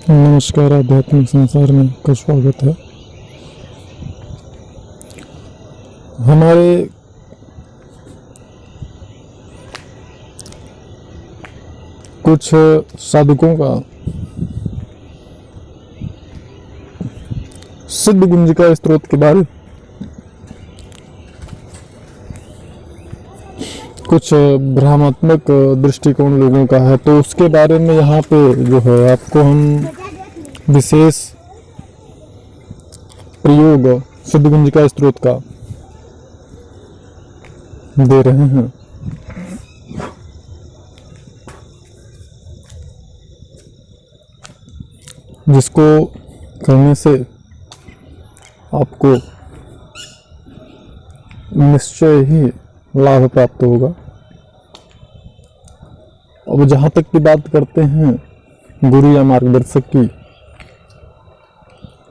नमस्कार, आध्यात्मिक संसार में आपका स्वागत है। हमारे कुछ साधकों का सिद्ध गुंजिका स्त्रोत के बारे कुछ भ्रामात्मक दृष्टिकोण लोगों का है, तो उसके बारे में यहाँ पे जो है आपको हम विशेष प्रयोग सिद्ध गुंजिका स्त्रोत का दे रहे हैं। जिसको करने से आपको निश्चय ही लाभ प्राप्त होगा। अब जहाँ तक की बात करते हैं गुरु या मार्गदर्शक की,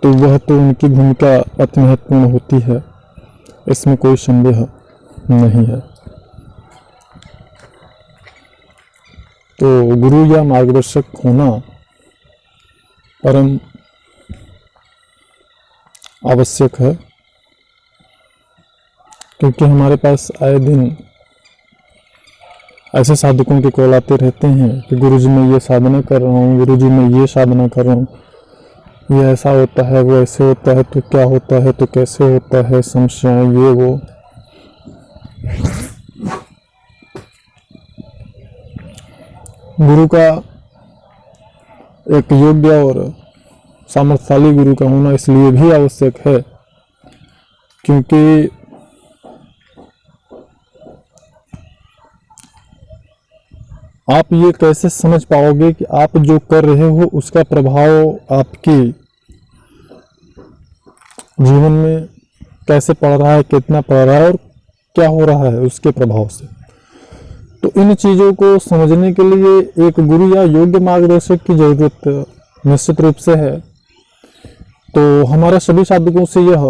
तो वह तो उनकी भूमिका अति महत्वपूर्ण होती है, इसमें कोई संदेह नहीं है। तो गुरु या मार्गदर्शक होना परम आवश्यक है, क्योंकि हमारे पास आए दिन ऐसे साधकों के कॉल आते रहते हैं कि गुरुजी मैं ये साधना कर रहा हूँ, गुरुजी मैं ये साधना कर रहा हूँ, ये ऐसा होता है, वो ऐसे होता है, तो क्या होता है, तो कैसे होता है, समस्या ये वो। गुरु का एक योग्य और सामर्थ्यशाली गुरु का होना इसलिए भी आवश्यक है क्योंकि आप ये कैसे समझ पाओगे कि आप जो कर रहे हो उसका प्रभाव आपके जीवन में कैसे पड़ रहा है, कितना पड़ रहा है और क्या हो रहा है उसके प्रभाव से। तो इन चीज़ों को समझने के लिए एक गुरु या योग्य मार्गदर्शक की जरूरत निश्चित रूप से है। तो हमारा सभी साधकों से यह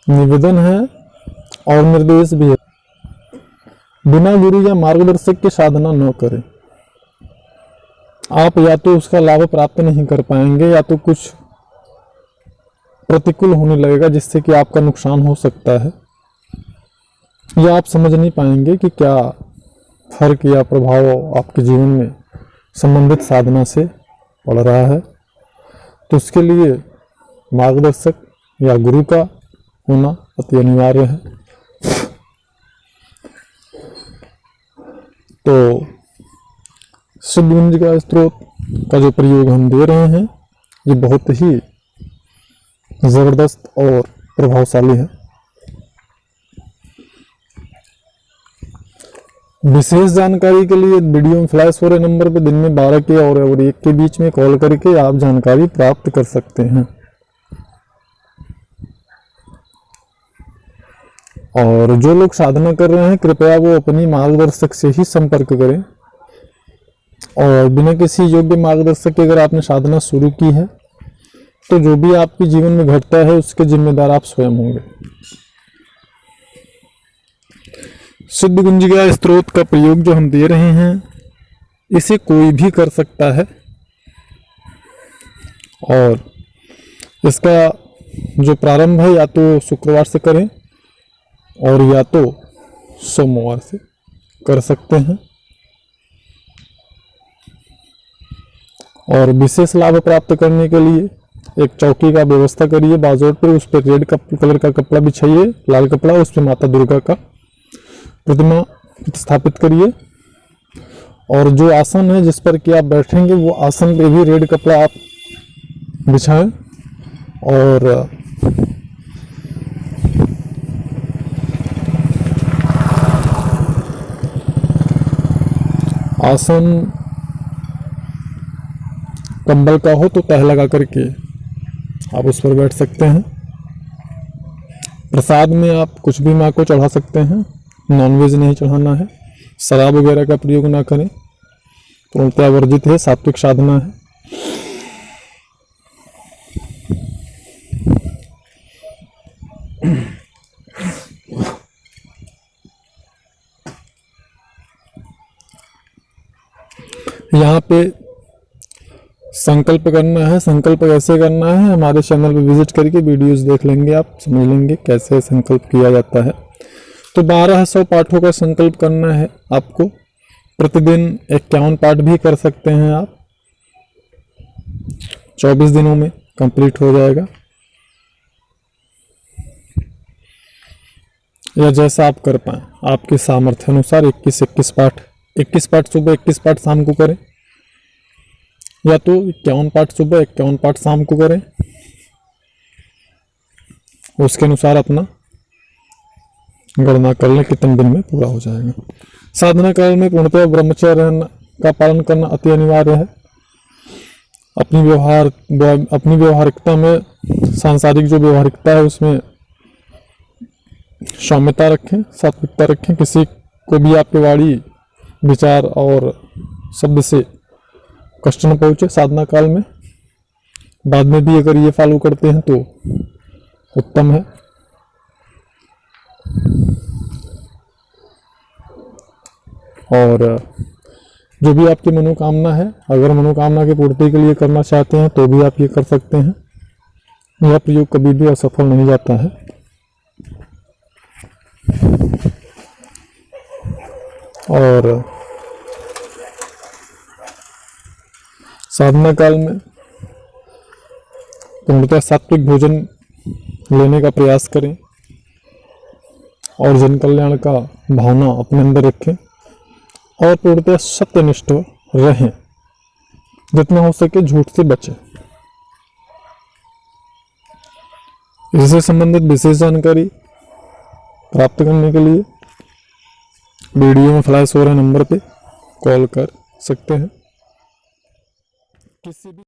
निवेदन है और निर्देश भी है, बिना गुरु या मार्गदर्शक के साधना न करें। आप या तो उसका लाभ प्राप्त नहीं कर पाएंगे या तो कुछ प्रतिकूल होने लगेगा जिससे कि आपका नुकसान हो सकता है, या आप समझ नहीं पाएंगे कि क्या फर्क या प्रभाव आपके जीवन में संबंधित साधना से पड़ रहा है। तो उसके लिए मार्गदर्शक या गुरु का होना अति अनिवार्य है। तो सिद्ध गुंजिका स्त्रोत का जो प्रयोग हम दे रहे हैं ये बहुत ही जबरदस्त और प्रभावशाली है। विशेष जानकारी के लिए वीडियो में फ्लैश हो रहे नंबर पर दिन में 12 के और 1 के बीच में कॉल करके आप जानकारी प्राप्त कर सकते हैं। और जो लोग साधना कर रहे हैं कृपया वो अपनी मार्गदर्शक से ही संपर्क करें, और बिना किसी योग्य मार्गदर्शक के अगर आपने साधना शुरू की है तो जो भी आपके जीवन में घटता है उसके जिम्मेदार आप स्वयं होंगे। सिद्ध गुंजिका स्त्रोत का प्रयोग जो हम दे रहे हैं इसे कोई भी कर सकता है, और इसका जो प्रारंभ है या तो शुक्रवार से करें और या तो सोमवार से कर सकते हैं। और विशेष लाभ प्राप्त करने के लिए एक चौकी का व्यवस्था करिए बाजोट पर, उस पर रेड कलर का कपड़ा बिछाइए, लाल कपड़ा, उस पर माता दुर्गा का प्रतिमा स्थापित करिए, और जो आसन है जिस पर कि आप बैठेंगे वो आसन पे भी रेड कपड़ा आप बिछाएं, और आसन कंबल का हो तो तह लगा करके आप उस पर बैठ सकते हैं। प्रसाद में आप कुछ भी माँ को चढ़ा सकते हैं, नॉनवेज नहीं चढ़ाना है, शराब वगैरह का प्रयोग ना करें, पूर्णतः वर्जित है, सात्विक साधना है। यहाँ पे संकल्प करना है। संकल्प कैसे करना है, हमारे चैनल पर विजिट करके वीडियोस देख लेंगे, आप समझ लेंगे कैसे संकल्प किया जाता है। तो 1200 पाठों का संकल्प करना है आपको। प्रतिदिन 51 पाठ भी कर सकते हैं आप, 24 दिनों में कंप्लीट हो जाएगा, या जैसा आप कर पाएँ आपके सामर्थ्य अनुसार। 21 पाठ, 21 पाठ सुबह, 21 पाठ शाम को करें, या तो 51 पाठ सुबह, 51 पाठ शाम को करें। उसके अनुसार अपना गणना कर लें कितने दिन में पूरा हो जाएगा। साधना काल में पूर्णतः ब्रह्मचर्य का पालन करना अति अनिवार्य है। अपनी व्यवहारिकता में, सांसारिक जो व्यवहारिकता है उसमें सौम्यता रखें, सात्विकता रखें। किसी को भी आपके वाणी, विचार और शब्द से कष्ट न पहुंचे साधना काल में। बाद में भी अगर ये फॉलो करते हैं तो उत्तम है। और जो भी आपकी मनोकामना है, अगर मनोकामना की पूर्ति के लिए करना चाहते हैं तो भी आप ये कर सकते हैं। यह प्रयोग कभी भी असफल नहीं जाता है। और साधना काल में पूर्णतः सात्विक भोजन लेने का प्रयास करें और जन कल्याण का भावना अपने अंदर रखें और पूर्णतः सत्यनिष्ठ रहें। जितना हो सके झूठ से बचें। इससे संबंधित विशेष जानकारी प्राप्त करने के लिए वीडियो में फ्लैश हो रहे नंबर पे कॉल कर सकते हैं। किसी भी